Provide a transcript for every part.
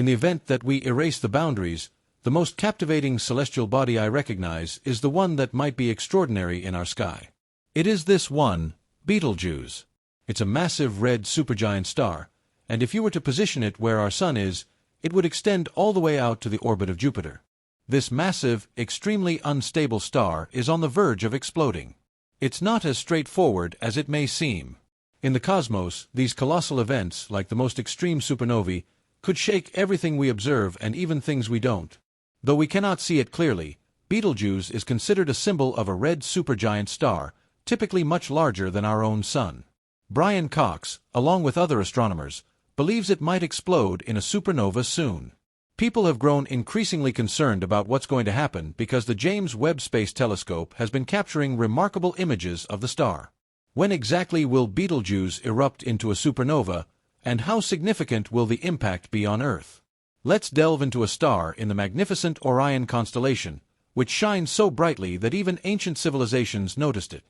In the event that we erase the boundaries, the most captivating celestial body I recognize is the one that might be extraordinary in our sky. It is this one, Betelgeuse. It's a massive red supergiant star, and if you were to position it where our Sun is, it would extend all the way out to the orbit of Jupiter. This massive, extremely unstable star is on the verge of exploding. It's not as straightforward as it may seem. In the cosmos, these colossal events, like the most extreme supernovae, could shake everything we observe and even things we don't. Though we cannot see it clearly, Betelgeuse is considered a symbol of a red supergiant star, typically much larger than our own Sun. Brian Cox, along with other astronomers, believes it might explode in a supernova soon. People have grown increasingly concerned about what's going to happen because the James Webb Space Telescope has been capturing remarkable images of the star. When exactly will Betelgeuse erupt into a supernova, and how significant will the impact be on Earth? Let's delve into a star in the magnificent Orion constellation, which shines so brightly that even ancient civilizations noticed it.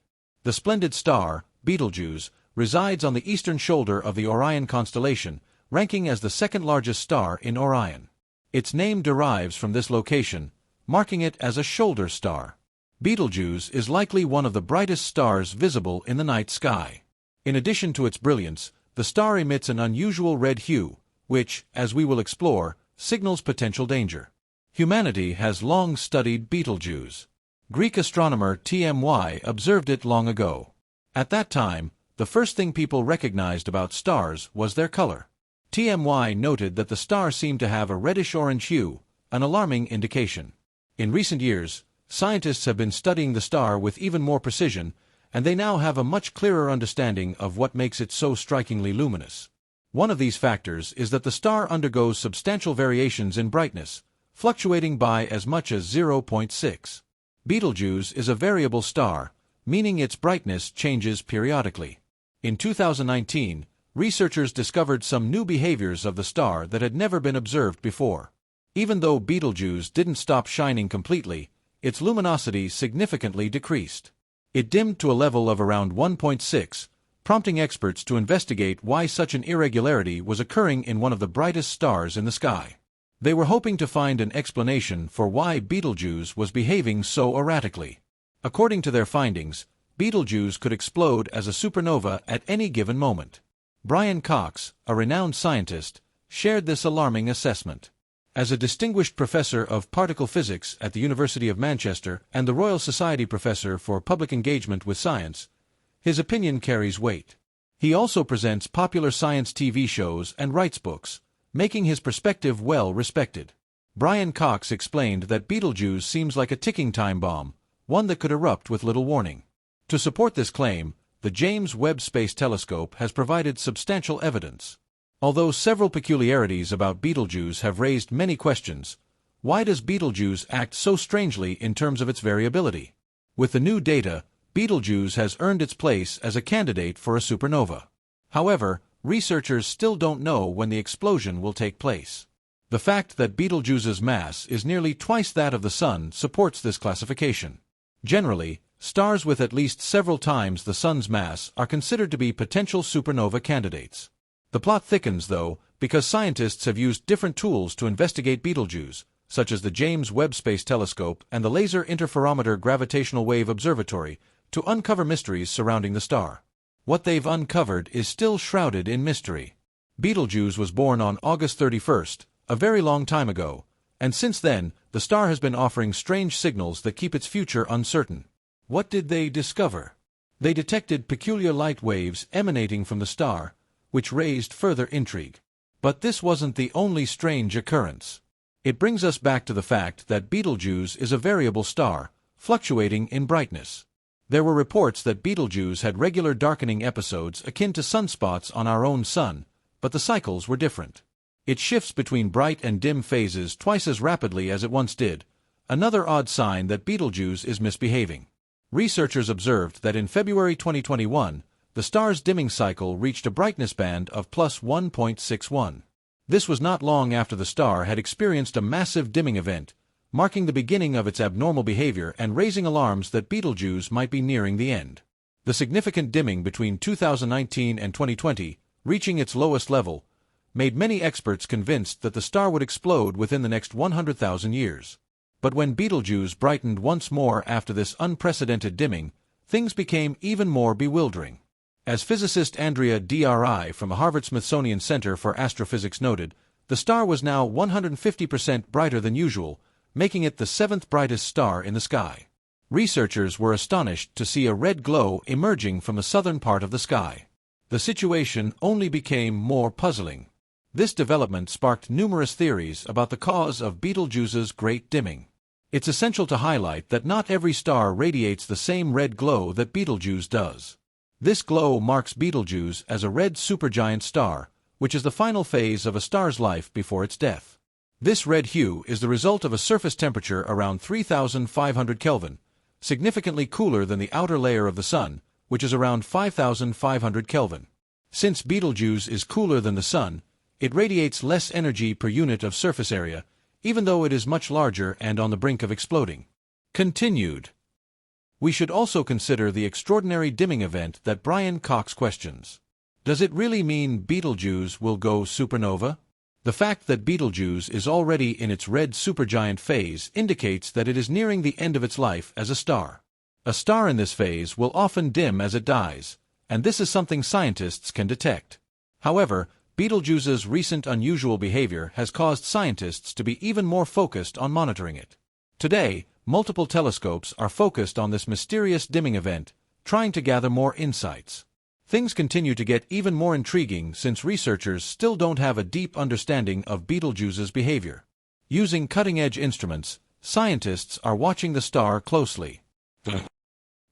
The splendid star, Betelgeuse, resides on the eastern shoulder of the Orion constellation, ranking as the second-largest star in Orion. Its name derives from this location, marking it as a shoulder star. Betelgeuse is likely one of the brightest stars visible in the night sky. In addition to its brilliance, the star emits an unusual red hue, which, as we will explore, signals potential danger. Humanity has long studied Betelgeuse. Greek astronomer Tmy observed it long ago. At that time, the first thing people recognized about stars was their color. Tmy noted that the star seemed to have a reddish-orange hue, an alarming indication. In recent years, scientists have been studying the star with even more precision, and they now have a much clearer understanding of what makes it so strikingly luminous. One of these factors is that the star undergoes substantial variations in brightness, fluctuating by as much as 0.6. Betelgeuse is a variable star, meaning its brightness changes periodically. In 2019, researchers discovered some new behaviors of the star that had never been observed before. Even though Betelgeuse didn't stop shining completely, its luminosity significantly decreased. It dimmed to a level of around 1.6, prompting experts to investigate why such an irregularity was occurring in one of the brightest stars in the sky. They were hoping to find an explanation for why Betelgeuse was behaving so erratically. According to their findings, Betelgeuse could explode as a supernova at any given moment. Brian Cox, a renowned scientist, shared this alarming assessment. As a distinguished professor of particle physics at the University of Manchester and the Royal Society Professor for Public Engagement with Science, his opinion carries weight. He also presents popular science TV shows and writes books, making his perspective well respected. Brian Cox explained that Betelgeuse seems like a ticking time bomb, one that could erupt with little warning. To support this claim, the James Webb Space Telescope has provided substantial evidence. Although several peculiarities about Betelgeuse have raised many questions, why does Betelgeuse act so strangely in terms of its variability? With the new data, Betelgeuse has earned its place as a candidate for a supernova. However, researchers still don't know when the explosion will take place. The fact that Betelgeuse's mass is nearly twice that of the Sun supports this classification. Generally, stars with at least several times the Sun's mass are considered to be potential supernova candidates. The plot thickens, though, because scientists have used different tools to investigate Betelgeuse, such as the James Webb Space Telescope and the Laser Interferometer Gravitational Wave Observatory, to uncover mysteries surrounding the star. What they've uncovered is still shrouded in mystery. Betelgeuse was born on August 31st, a very long time ago, and since then, the star has been offering strange signals that keep its future uncertain. What did they discover? They detected peculiar light waves emanating from the star, which raised further intrigue. But this wasn't the only strange occurrence. It brings us back to the fact that Betelgeuse is a variable star, fluctuating in brightness. There were reports that Betelgeuse had regular darkening episodes akin to sunspots on our own Sun, but the cycles were different. It shifts between bright and dim phases twice as rapidly as it once did, another odd sign that Betelgeuse is misbehaving. Researchers observed that in February 2021, the star's dimming cycle reached a brightness band of plus 1.61. This was not long after the star had experienced a massive dimming event, marking the beginning of its abnormal behavior and raising alarms that Betelgeuse might be nearing the end. The significant dimming between 2019 and 2020, reaching its lowest level, made many experts convinced that the star would explode within the next 100,000 years. But when Betelgeuse brightened once more after this unprecedented dimming, things became even more bewildering. As physicist Andrea Dri from the Harvard-Smithsonian Center for Astrophysics noted, the star was now 150% brighter than usual, making it the seventh brightest star in the sky. Researchers were astonished to see a red glow emerging from the southern part of the sky. The situation only became more puzzling. This development sparked numerous theories about the cause of Betelgeuse's great dimming. It's essential to highlight that not every star radiates the same red glow that Betelgeuse does. This glow marks Betelgeuse as a red supergiant star, which is the final phase of a star's life before its death. This red hue is the result of a surface temperature around 3,500 Kelvin, significantly cooler than the outer layer of the Sun, which is around 5,500 Kelvin. Since Betelgeuse is cooler than the Sun, it radiates less energy per unit of surface area, even though it is much larger and on the brink of exploding. Continued. We should also consider the extraordinary dimming event that Brian Cox questions. Does it really mean Betelgeuse will go supernova? The fact that Betelgeuse is already in its red supergiant phase indicates that it is nearing the end of its life as a star. A star in this phase will often dim as it dies, and this is something scientists can detect. However, Betelgeuse's recent unusual behavior has caused scientists to be even more focused on monitoring it. Today, multiple telescopes are focused on this mysterious dimming event, trying to gather more insights. Things continue to get even more intriguing since researchers still don't have a deep understanding of Betelgeuse's behavior. Using cutting-edge instruments, scientists are watching the star closely. The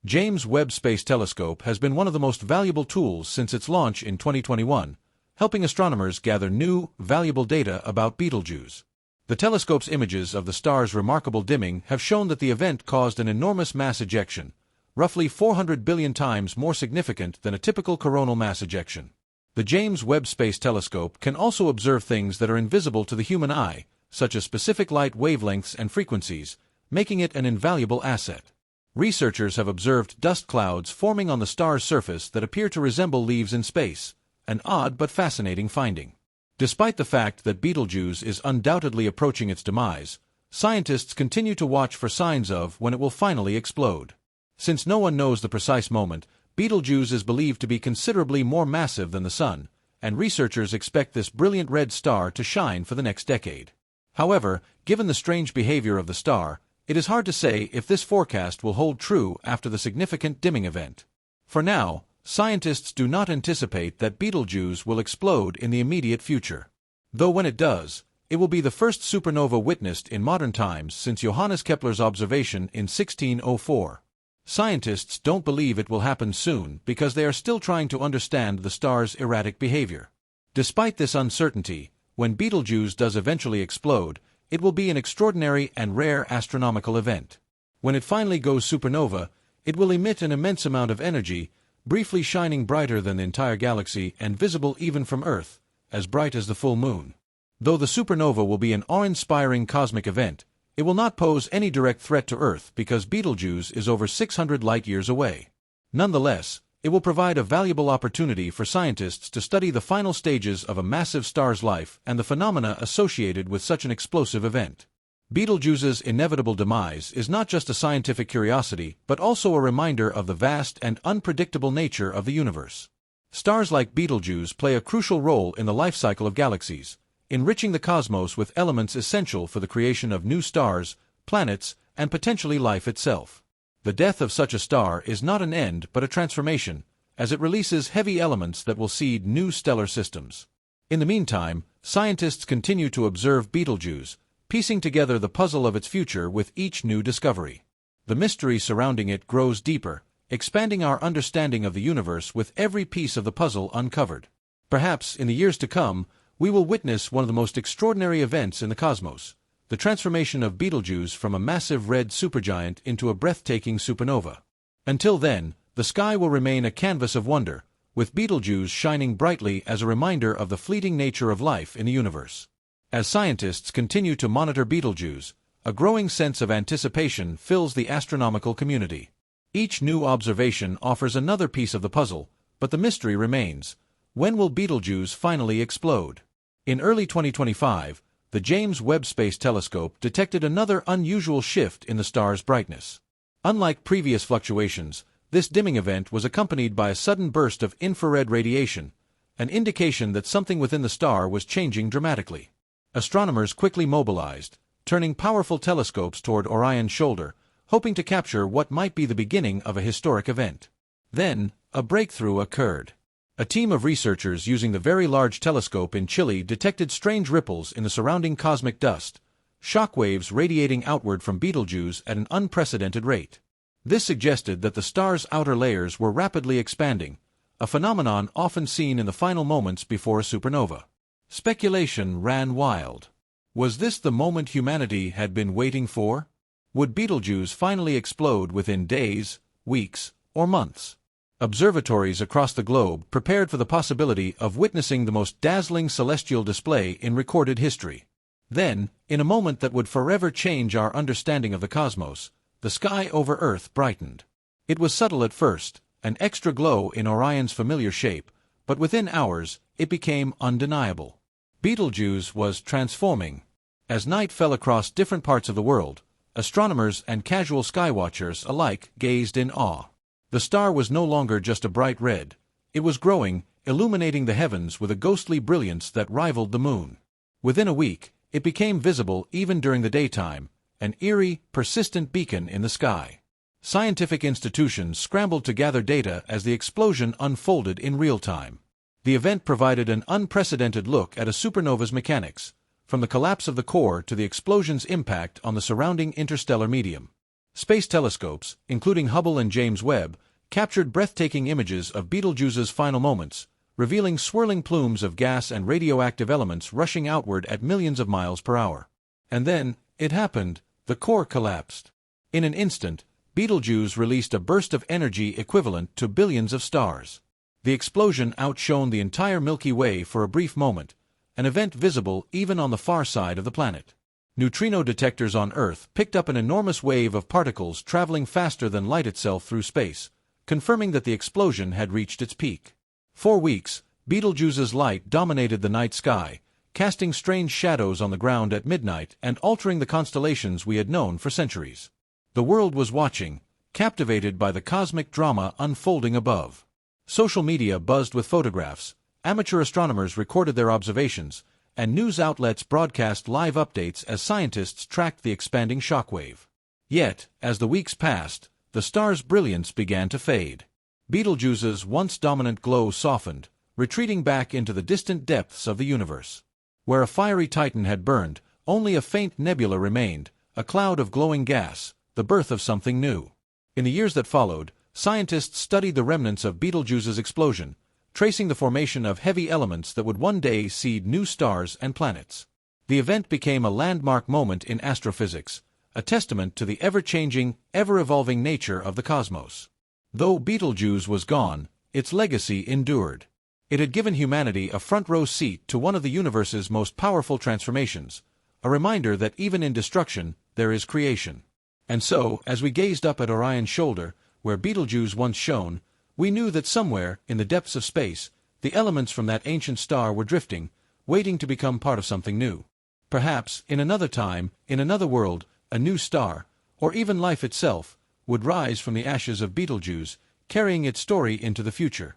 James Webb Space Telescope has been one of the most valuable tools since its launch in 2021, helping astronomers gather new, valuable data about Betelgeuse. The telescope's images of the star's remarkable dimming have shown that the event caused an enormous mass ejection, roughly 400 billion times more significant than a typical coronal mass ejection. The James Webb Space Telescope can also observe things that are invisible to the human eye, such as specific light wavelengths and frequencies, making it an invaluable asset. Researchers have observed dust clouds forming on the star's surface that appear to resemble leaves in space, an odd but fascinating finding. Despite the fact that Betelgeuse is undoubtedly approaching its demise, scientists continue to watch for signs of when it will finally explode. Since no one knows the precise moment, Betelgeuse is believed to be considerably more massive than the Sun, and researchers expect this brilliant red star to shine for the next decade. However, given the strange behavior of the star, it is hard to say if this forecast will hold true after the significant dimming event. For now, scientists do not anticipate that Betelgeuse will explode in the immediate future. Though when it does, it will be the first supernova witnessed in modern times since Johannes Kepler's observation in 1604. Scientists don't believe it will happen soon because they are still trying to understand the star's erratic behavior. Despite this uncertainty, when Betelgeuse does eventually explode, it will be an extraordinary and rare astronomical event. When it finally goes supernova, it will emit an immense amount of energy, briefly shining brighter than the entire galaxy and visible even from Earth, as bright as the full moon. Though the supernova will be an awe-inspiring cosmic event, it will not pose any direct threat to Earth because Betelgeuse is over 600 light-years away. Nonetheless, it will provide a valuable opportunity for scientists to study the final stages of a massive star's life and the phenomena associated with such an explosive event. Betelgeuse's inevitable demise is not just a scientific curiosity but also a reminder of the vast and unpredictable nature of the universe. Stars like Betelgeuse play a crucial role in the life cycle of galaxies, enriching the cosmos with elements essential for the creation of new stars, planets, and potentially life itself. The death of such a star is not an end but a transformation, as it releases heavy elements that will seed new stellar systems. In the meantime, scientists continue to observe Betelgeuse, piecing together the puzzle of its future with each new discovery. The mystery surrounding it grows deeper, expanding our understanding of the universe with every piece of the puzzle uncovered. Perhaps, in the years to come, we will witness one of the most extraordinary events in the cosmos, the transformation of Betelgeuse from a massive red supergiant into a breathtaking supernova. Until then, the sky will remain a canvas of wonder, with Betelgeuse shining brightly as a reminder of the fleeting nature of life in the universe. As scientists continue to monitor Betelgeuse, a growing sense of anticipation fills the astronomical community. Each new observation offers another piece of the puzzle, but the mystery remains: when will Betelgeuse finally explode? In early 2025, the James Webb Space Telescope detected another unusual shift in the star's brightness. Unlike previous fluctuations, this dimming event was accompanied by a sudden burst of infrared radiation, an indication that something within the star was changing dramatically. Astronomers quickly mobilized, turning powerful telescopes toward Orion's shoulder, hoping to capture what might be the beginning of a historic event. Then, a breakthrough occurred. A team of researchers using the Very Large Telescope in Chile detected strange ripples in the surrounding cosmic dust, shockwaves radiating outward from Betelgeuse at an unprecedented rate. This suggested that the star's outer layers were rapidly expanding, a phenomenon often seen in the final moments before a supernova. Speculation ran wild. Was this the moment humanity had been waiting for? Would Betelgeuse finally explode within days, weeks, or months? Observatories across the globe prepared for the possibility of witnessing the most dazzling celestial display in recorded history. Then, in a moment that would forever change our understanding of the cosmos, the sky over Earth brightened. It was subtle at first, an extra glow in Orion's familiar shape, but within hours, it became undeniable. Betelgeuse was transforming. As night fell across different parts of the world, astronomers and casual skywatchers alike gazed in awe. The star was no longer just a bright red. It was growing, illuminating the heavens with a ghostly brilliance that rivaled the moon. Within a week, it became visible even during the daytime, an eerie, persistent beacon in the sky. Scientific institutions scrambled to gather data as the explosion unfolded in real time. The event provided an unprecedented look at a supernova's mechanics, from the collapse of the core to the explosion's impact on the surrounding interstellar medium. Space telescopes, including Hubble and James Webb, captured breathtaking images of Betelgeuse's final moments, revealing swirling plumes of gas and radioactive elements rushing outward at millions of miles per hour. And then, it happened, the core collapsed. In an instant, Betelgeuse released a burst of energy equivalent to billions of stars. The explosion outshone the entire Milky Way for a brief moment, an event visible even on the far side of the planet. Neutrino detectors on Earth picked up an enormous wave of particles traveling faster than light itself through space, confirming that the explosion had reached its peak. For weeks, Betelgeuse's light dominated the night sky, casting strange shadows on the ground at midnight and altering the constellations we had known for centuries. The world was watching, captivated by the cosmic drama unfolding above. Social media buzzed with photographs, amateur astronomers recorded their observations, and news outlets broadcast live updates as scientists tracked the expanding shockwave. Yet, as the weeks passed, the star's brilliance began to fade. Betelgeuse's once dominant glow softened, retreating back into the distant depths of the universe. Where a fiery titan had burned, only a faint nebula remained, a cloud of glowing gas, the birth of something new. In the years that followed, scientists studied the remnants of Betelgeuse's explosion, tracing the formation of heavy elements that would one day seed new stars and planets. The event became a landmark moment in astrophysics, a testament to the ever-changing, ever-evolving nature of the cosmos. Though Betelgeuse was gone, its legacy endured. It had given humanity a front-row seat to one of the universe's most powerful transformations, a reminder that even in destruction, there is creation. And so, as we gazed up at Orion's shoulder, where Betelgeuse once shone, we knew that somewhere, in the depths of space, the elements from that ancient star were drifting, waiting to become part of something new. Perhaps, in another time, in another world, a new star, or even life itself, would rise from the ashes of Betelgeuse, carrying its story into the future.